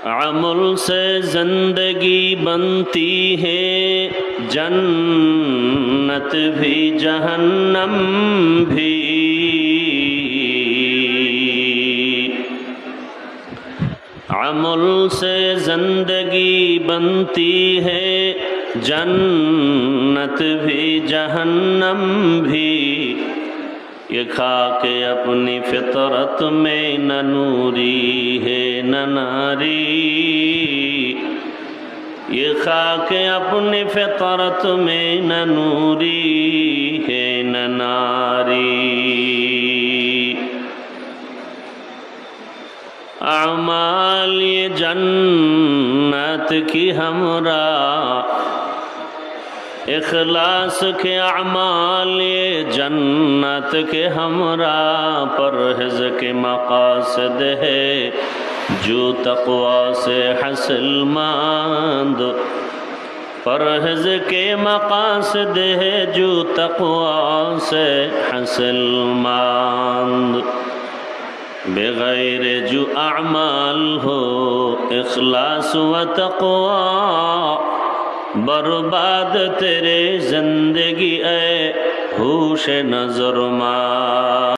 عمل سے زندگی بنتی ہے جنت بھی جہنم بھی، عمل سے زندگی بنتی ہے جنت بھی جہنم بھی، یہ خاک اپنی فطرت میں نہ نوری ہے نہ ناری، یہ خاک اپنی فطرت میں نہ نوری ہے نہ ناری۔ اعمال یہ جنت کی ہمراہ، اخلاص کے اعمال یہ جنت کے ہمراہ، پرہیز کے مقاصد ہے جو تقوی سے حاصل ماند، پرہیز کے مقاصد ہے جو تقوی سے حاصل ماند، بغیر جو اعمال ہو اخلاص و تقوی، برباد تیرے زندگی اے ہوش نظر ماں۔